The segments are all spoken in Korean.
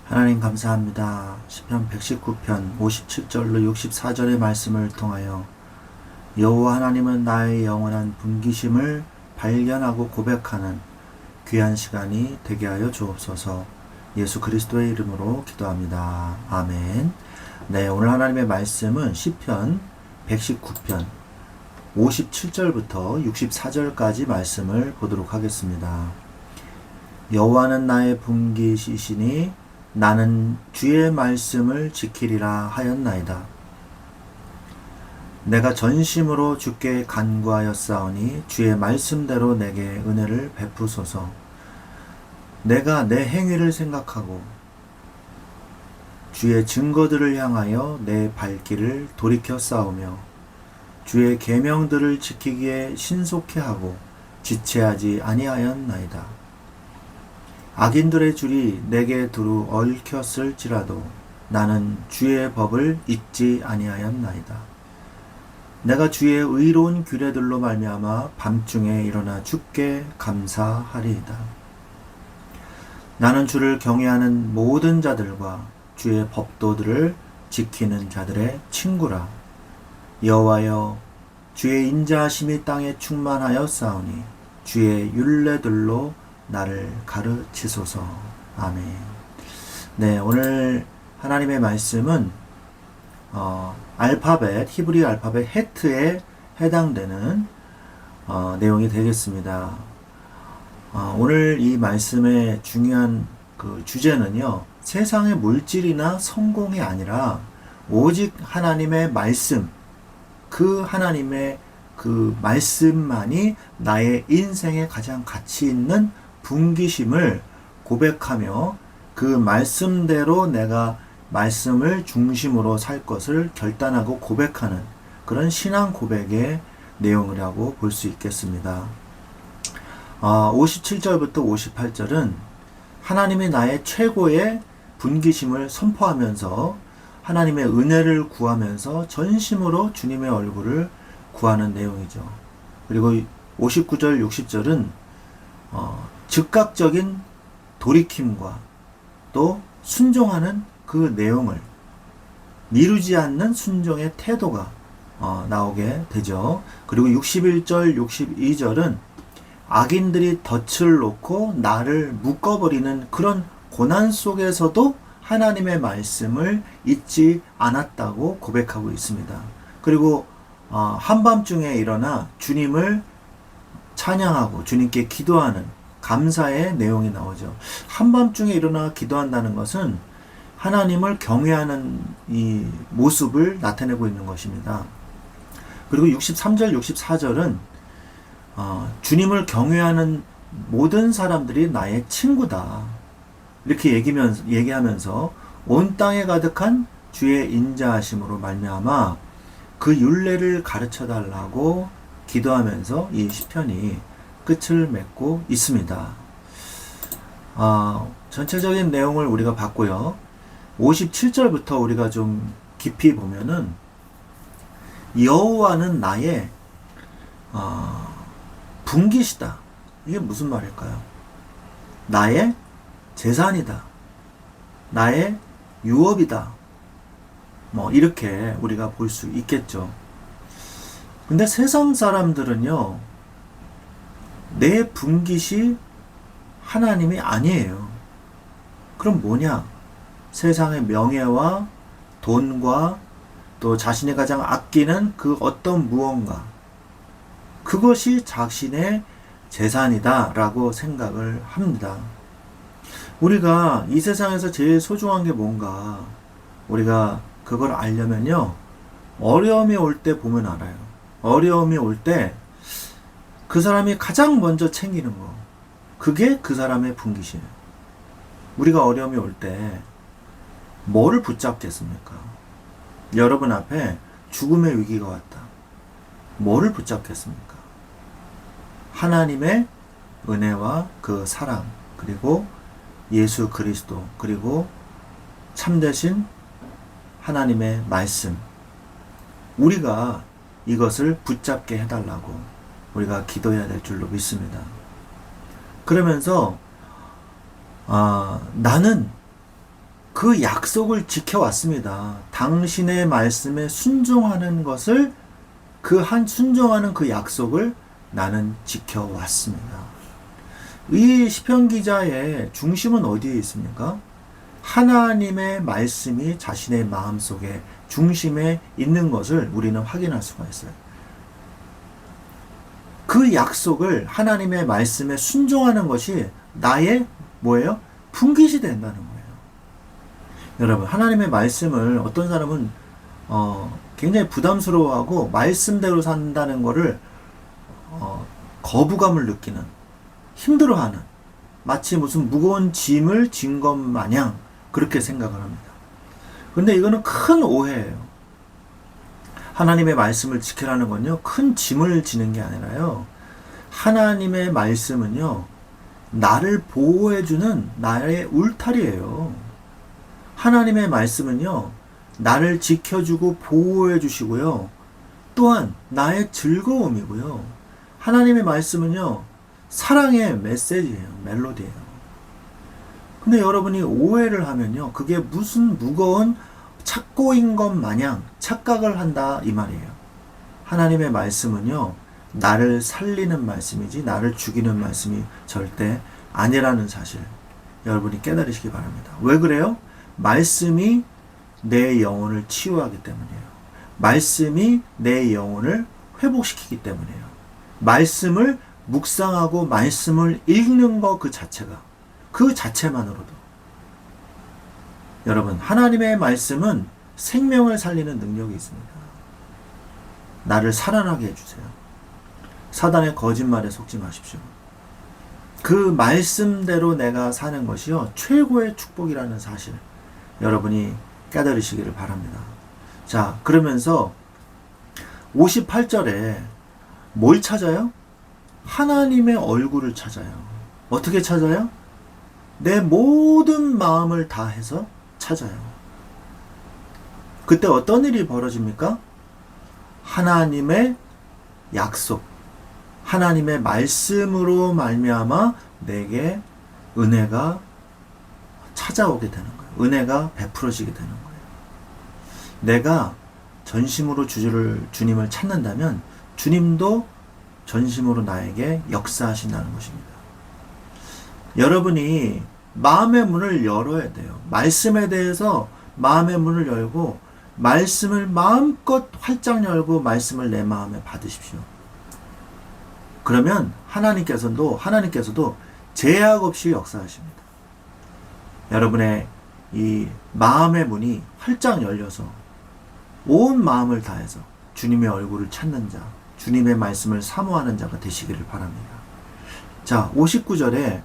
하나님 감사합니다. 시편 119편 57절로 64절의 말씀을 통하여 여호와 하나님은 나의 영원한 분기심을 발견하고 고백하는 귀한 시간이 되게 하여 주옵소서. 예수 그리스도의 이름으로 기도합니다. 아멘. 네, 오늘 하나님의 말씀은 시편 119편 57절부터 64절까지 말씀을 보도록 하겠습니다. 여호와는 나의 분기시시니 나는 주의 말씀을 지키리라 하였나이다. 내가 전심으로 주께 간구하였사오니 주의 말씀대로 내게 은혜를 베푸소서. 내가 내 행위를 생각하고 주의 증거들을 향하여 내 발길을 돌이켜 싸우며 주의 계명들을 지키기에 신속해 하고 지체하지 아니하였나이다. 악인들의 줄이 내게 두루 얽혔을지라도 나는 주의 법을 잊지 아니하였나이다. 내가 주의 의로운 규례들로 말미암아 밤중에 일어나 주께 감사하리이다. 나는 주를 경외하는 모든 자들과 주의 법도들을 지키는 자들의 친구라. 여호와여, 주의 인자하심이 땅에 충만하여 싸우니 주의 율례들로 나를 가르치소서. 아멘. 네, 오늘 하나님의 말씀은 알파벳, 히브리 알파벳 헤트에 해당되는 내용이 되겠습니다. 오늘 이 말씀의 중요한 그 주제는요, 세상의 물질이나 성공이 아니라 오직 하나님의 말씀, 그 하나님의 그 말씀만이 나의 인생에 가장 가치 있는 분기심을 고백하며 그 말씀대로 내가 말씀을 중심으로 살 것을 결단하고 고백하는 그런 신앙 고백의 내용이라고 볼 수 있겠습니다. 57절부터 58절은 하나님이 나의 최고의 분기심을 선포하면서 하나님의 은혜를 구하면서 전심으로 주님의 얼굴을 구하는 내용이죠. 그리고 59절, 60절은 즉각적인 돌이킴과 또 순종하는 그 내용을 미루지 않는 순종의 태도가 나오게 되죠. 그리고 61절, 62절은 악인들이 덫을 놓고 나를 묶어버리는 그런 고난 속에서도 하나님의 말씀을 잊지 않았다고 고백하고 있습니다. 그리고 한밤중에 일어나 주님을 찬양하고 주님께 기도하는 감사의 내용이 나오죠. 한밤중에 일어나 기도한다는 것은 하나님을 경외하는 이 모습을 나타내고 있는 것입니다. 그리고 63절, 64절은 주님을 경외하는 모든 사람들이 나의 친구다. 이렇게 얘기하면서 온 땅에 가득한 주의 인자하심으로 말미암아 그 율례를 가르쳐 달라고 기도하면서 이 시편이 끝을 맺고 있습니다. 전체적인 내용을 우리가 봤고요. 57절부터 우리가 좀 깊이 보면은 여호와는 나의 분기시다. 이게 무슨 말일까요? 나의 재산이다. 나의 유업이다. 뭐 이렇게 우리가 볼 수 있겠죠. 근데 세상 사람들은요, 내 분깃이 하나님이 아니에요. 그럼 뭐냐? 세상의 명예와 돈과 또 자신이 가장 아끼는 그 어떤 무언가, 그것이 자신의 재산이다 라고 생각을 합니다. 우리가 이 세상에서 제일 소중한 게 뭔가 우리가 그걸 알려면요, 어려움이 올 때 보면 알아요. 어려움이 올 때 그 사람이 가장 먼저 챙기는 거, 그게 그 사람의 분깃이에요. 우리가 어려움이 올 때 뭐를 붙잡겠습니까? 여러분 앞에 죽음의 위기가 왔다. 뭐를 붙잡겠습니까? 하나님의 은혜와 그 사랑, 그리고 예수 그리스도, 그리고 참되신 하나님의 말씀, 우리가 이것을 붙잡게 해달라고 우리가 기도해야 될 줄로 믿습니다. 그러면서 나는 그 약속을 지켜왔습니다. 당신의 말씀에 순종하는 것을 순종하는 그 약속을 나는 지켜왔습니다. 이 시편 기자의 중심은 어디에 있습니까? 하나님의 말씀이 자신의 마음속에 중심에 있는 것을 우리는 확인할 수가 있어요. 그 약속을 하나님의 말씀에 순종하는 것이 나의 뭐예요? 분깃이 된다는 거예요. 여러분, 하나님의 말씀을 어떤 사람은 굉장히 부담스러워하고 말씀대로 산다는 것을 거부감을 느끼는, 힘들어하는, 마치 무슨 무거운 짐을 진 것 마냥 그렇게 생각을 합니다. 근데 이거는 큰 오해예요. 하나님의 말씀을 지키라는 건요, 큰 짐을 지는 게 아니라요, 하나님의 말씀은요, 나를 보호해주는 나의 울타리예요. 하나님의 말씀은요, 나를 지켜주고 보호해주시고요, 또한 나의 즐거움이고요, 하나님의 말씀은요, 사랑의 메시지예요, 멜로디예요. 근데 여러분이 오해를 하면요, 그게 무슨 무거운 착고인 것 마냥 착각을 한다 이 말이에요. 하나님의 말씀은요, 나를 살리는 말씀이지 나를 죽이는 말씀이 절대 아니라는 사실 여러분이 깨달으시기 바랍니다. 왜 그래요? 말씀이 내 영혼을 치유하기 때문이에요. 말씀이 내 영혼을 회복시키기 때문이에요. 말씀을 묵상하고 말씀을 읽는 것 그 자체가, 그 자체만으로도 여러분, 하나님의 말씀은 생명을 살리는 능력이 있습니다. 나를 살아나게 해주세요. 사단의 거짓말에 속지 마십시오. 그 말씀대로 내가 사는 것이요, 최고의 축복이라는 사실 여러분이 깨달으시기를 바랍니다. 자, 그러면서 58절에 뭘 찾아요? 하나님의 얼굴을 찾아요. 어떻게 찾아요? 내 모든 마음을 다해서 찾아요. 그때 어떤 일이 벌어집니까? 하나님의 약속, 하나님의 말씀으로 말미암아 내게 은혜가 찾아오게 되는 거예요. 은혜가 베풀어지게 되는 거예요. 내가 전심으로 주님을 찾는다면 주님도 전심으로 나에게 역사하신다는 것입니다. 여러분이 마음의 문을 열어야 돼요. 말씀에 대해서 마음의 문을 열고 말씀을 마음껏 활짝 열고 말씀을 내 마음에 받으십시오. 그러면 하나님께서도 제약 없이 역사하십니다. 여러분의 이 마음의 문이 활짝 열려서 온 마음을 다해서 주님의 얼굴을 찾는 자, 주님의 말씀을 사모하는 자가 되시기를 바랍니다. 자, 59절에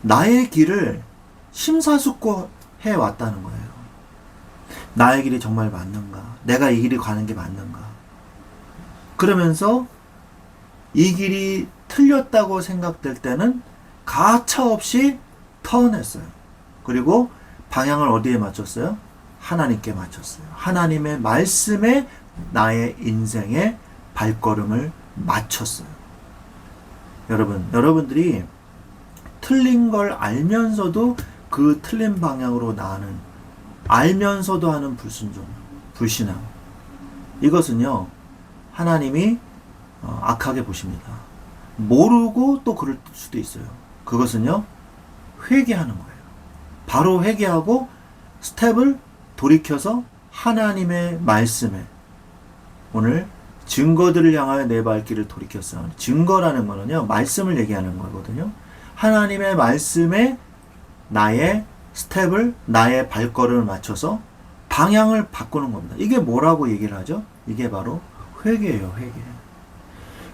나의 길을 심사숙고해 왔다는 거예요. 나의 길이 정말 맞는가? 내가 이 길이 가는 게 맞는가? 그러면서 이 길이 틀렸다고 생각될 때는 가차없이 턴했어요. 그리고 방향을 어디에 맞췄어요? 하나님께 맞췄어요. 하나님의 말씀에 나의 인생의 발걸음을 맞췄어요. 여러분들이 틀린 걸 알면서도 그 틀린 방향으로 나가는, 알면서도 하는 불순종, 불신앙, 이것은요, 하나님이 악하게 보십니다. 모르고 또 그럴 수도 있어요. 그것은요, 회개하는 거예요. 바로 회개하고 스텝을 돌이켜서 하나님의 말씀에, 오늘 증거들을 향하여 내 발길을 돌이켰어요. 증거라는 거는요, 말씀을 얘기하는 거거든요. 하나님의 말씀에 나의 스텝을, 나의 발걸음을 맞춰서 방향을 바꾸는 겁니다. 이게 뭐라고 얘기를 하죠? 이게 바로 회개예요, 회개.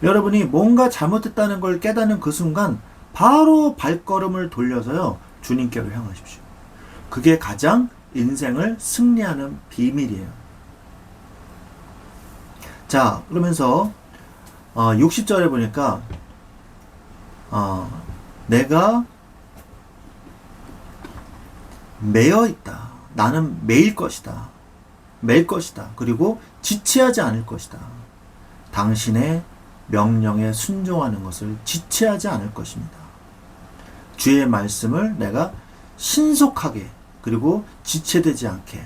여러분이 뭔가 잘못했다는 걸 깨닫는 그 순간 바로 발걸음을 돌려서요, 주님께로 향하십시오. 그게 가장 인생을 승리하는 비밀이에요. 자, 그러면서 60절에 보니까 내가 매여 있다. 나는 매일 것이다. 매일 것이다. 그리고 지체하지 않을 것이다. 당신의 명령에 순종하는 것을 지체하지 않을 것입니다. 주의 말씀을 내가 신속하게, 그리고 지체되지 않게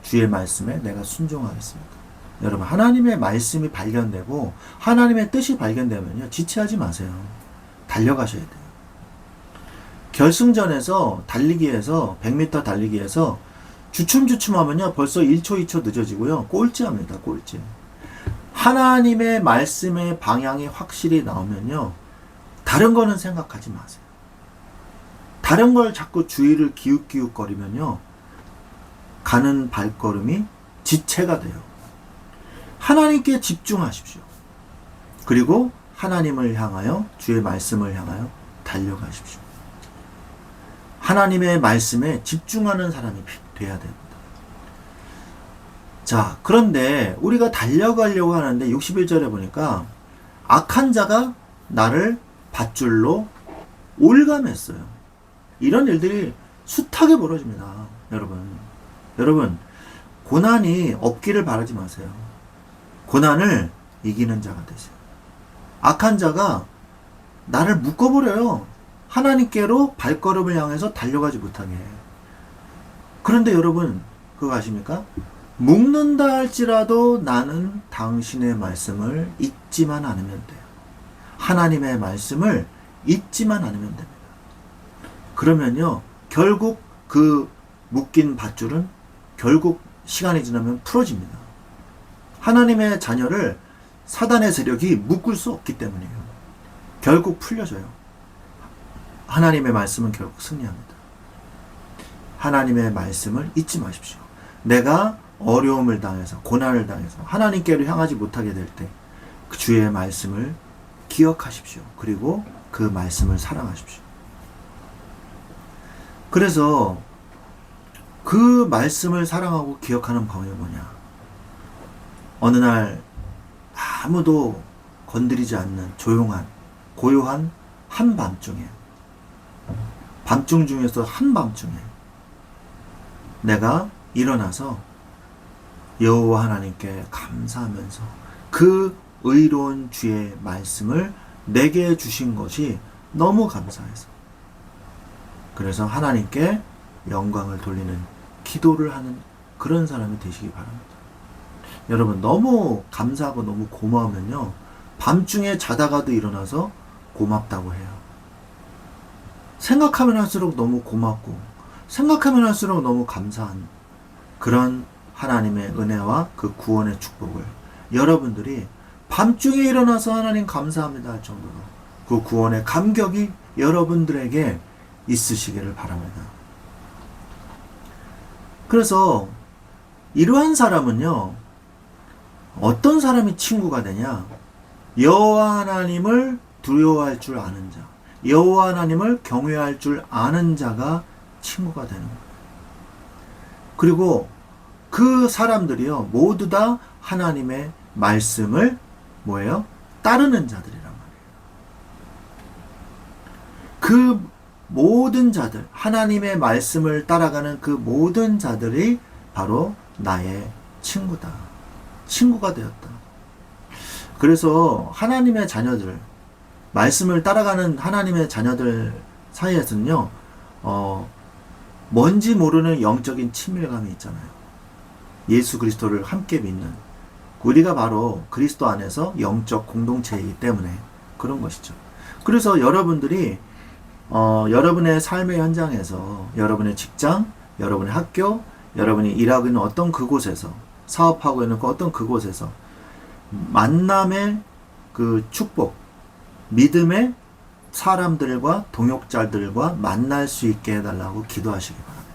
주의 말씀에 내가 순종하겠습니다. 여러분, 하나님의 말씀이 발견되고 하나님의 뜻이 발견되면요, 지체하지 마세요. 달려가셔야 돼요. 결승전에서 달리기에서 100m 달리기에서 주춤주춤하면요 벌써 1초 2초 늦어지고요, 꼴찌합니다. 꼴찌. 하나님의 말씀의 방향이 확실히 나오면요 다른 거는 생각하지 마세요. 다른 걸 자꾸 주의를 기웃기웃거리면요 가는 발걸음이 지체가 돼요. 하나님께 집중하십시오. 그리고 하나님을 향하여, 주의 말씀을 향하여 달려가십시오. 하나님의 말씀에 집중하는 사람이 돼야 됩니다. 자, 그런데 우리가 달려가려고 하는데 61절에 보니까 악한 자가 나를 밧줄로 올감했어요. 이런 일들이 숱하게 벌어집니다. 여러분, 고난이 없기를 바라지 마세요. 고난을 이기는 자가 되세요. 악한 자가 나를 묶어버려요. 하나님께로 발걸음을 향해서 달려가지 못하게. 그런데 여러분, 그거 아십니까? 묶는다 할지라도 나는 당신의 말씀을 잊지만 않으면 돼요. 하나님의 말씀을 잊지만 않으면 됩니다. 그러면요, 결국 그 묶인 밧줄은 결국 시간이 지나면 풀어집니다. 하나님의 자녀를 사단의 세력이 묶을 수 없기 때문이에요. 결국 풀려져요. 하나님의 말씀은 결국 승리합니다. 하나님의 말씀을 잊지 마십시오. 내가 어려움을 당해서, 고난을 당해서 하나님께로 향하지 못하게 될 때 그 주의 말씀을 기억하십시오. 그리고 그 말씀을 사랑하십시오. 그래서 그 말씀을 사랑하고 기억하는 방법이 뭐냐? 어느 날 아무도 건드리지 않는 조용한, 고요한 한밤중에, 밤중 중에서 한밤중에 내가 일어나서 여호와 하나님께 감사하면서 그 의로운 주의 말씀을 내게 주신 것이 너무 감사해서, 그래서 하나님께 영광을 돌리는 기도를 하는 그런 사람이 되시기 바랍니다. 여러분, 너무 감사하고 너무 고마우면요 밤중에 자다가도 일어나서 고맙다고 해요. 생각하면 할수록 너무 고맙고 생각하면 할수록 너무 감사한 그런 하나님의 은혜와 그 구원의 축복을 여러분들이 밤중에 일어나서 하나님 감사합니다 할 정도로 그 구원의 감격이 여러분들에게 있으시기를 바랍니다. 그래서 이러한 사람은요, 어떤 사람이 친구가 되냐? 여호와 하나님을 두려워할 줄 아는 자, 여호와 하나님을 경외할 줄 아는 자가 친구가 되는 거예요. 그리고 그 사람들이요 모두 다 하나님의 말씀을 뭐예요? 따르는 자들이란 말이에요. 그 모든 자들, 하나님의 말씀을 따라가는 그 모든 자들이 바로 나의 친구다. 친구가 되었다. 그래서 하나님의 자녀들, 말씀을 따라가는 하나님의 자녀들 사이에서는요, 뭔지 모르는 영적인 친밀감이 있잖아요. 예수 그리스도를 함께 믿는, 우리가 바로 그리스도 안에서 영적 공동체이기 때문에 그런 것이죠. 그래서 여러분들이 여러분의 삶의 현장에서, 여러분의 직장, 여러분의 학교, 여러분이 일하고 있는 어떤 그곳에서, 사업하고 있는 어떤 그곳에서 만남의 그 축복, 믿음의 사람들과 동역자들과 만날 수 있게 해달라고 기도하시기 바랍니다.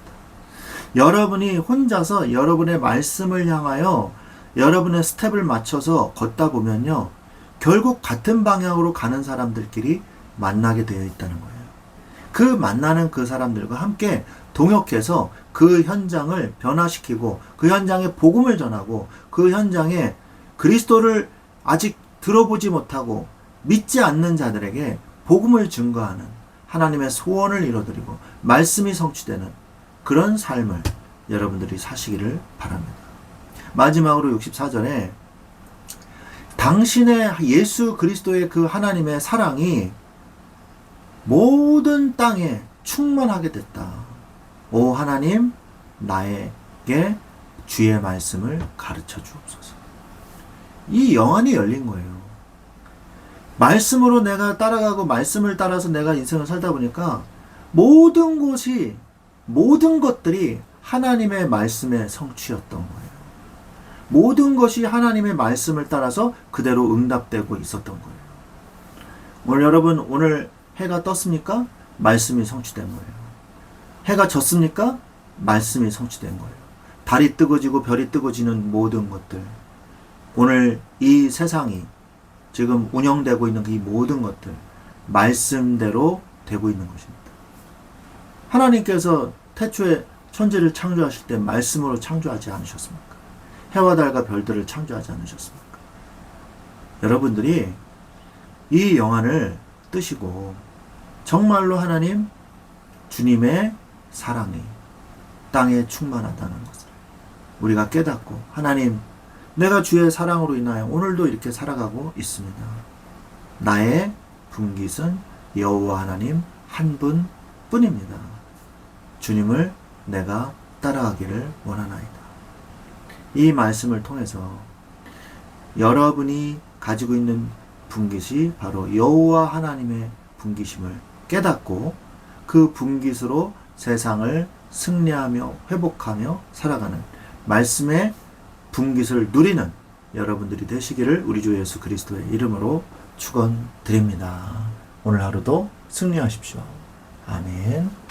여러분이 혼자서 여러분의 말씀을 향하여 여러분의 스텝을 맞춰서 걷다 보면요, 결국 같은 방향으로 가는 사람들끼리 만나게 되어 있다는 거예요. 그 만나는 그 사람들과 함께 동역해서 그 현장을 변화시키고 그 현장에 복음을 전하고 그 현장에 그리스도를 아직 들어보지 못하고 믿지 않는 자들에게 복음을 증거하는, 하나님의 소원을 이뤄드리고 말씀이 성취되는 그런 삶을 여러분들이 사시기를 바랍니다. 마지막으로 64절에 당신의 예수 그리스도의 그 하나님의 사랑이 모든 땅에 충만하게 됐다. 오 하나님 나에게 주의 말씀을 가르쳐 주옵소서. 이 영안이 열린 거예요. 말씀으로 내가 따라가고 말씀을 따라서 내가 인생을 살다 보니까 모든 것들이 하나님의 말씀의 성취였던 거예요. 모든 것이 하나님의 말씀을 따라서 그대로 응답되고 있었던 거예요. 오늘 여러분, 오늘 해가 떴습니까? 말씀이 성취된 거예요. 해가 졌습니까? 말씀이 성취된 거예요. 달이 뜨거지고 별이 뜨거지는 모든 것들, 오늘 이 세상이 지금 운영되고 있는 이 모든 것들 말씀대로 되고 있는 것입니다. 하나님께서 태초에 천지를 창조하실 때 말씀으로 창조하지 않으셨습니까? 해와 달과 별들을 창조하지 않으셨습니까? 여러분들이 이 영안을 뜨시고 정말로 하나님 주님의 사랑이 땅에 충만하다는 것을 우리가 깨닫고, 하나님 내가 주의 사랑으로 인하여 오늘도 이렇게 살아가고 있습니다. 나의 분깃은 여호와 하나님 한 분뿐입니다. 주님을 내가 따라가기를 원하나이다. 이 말씀을 통해서 여러분이 가지고 있는 분깃이 바로 여호와 하나님의 분깃임을 깨닫고 그 분깃으로 세상을 승리하며 회복하며 살아가는 말씀의 분깃을 누리는 여러분들이 되시기를 우리 주 예수 그리스도의 이름으로 축원드립니다. 오늘 하루도 승리하십시오. 아멘.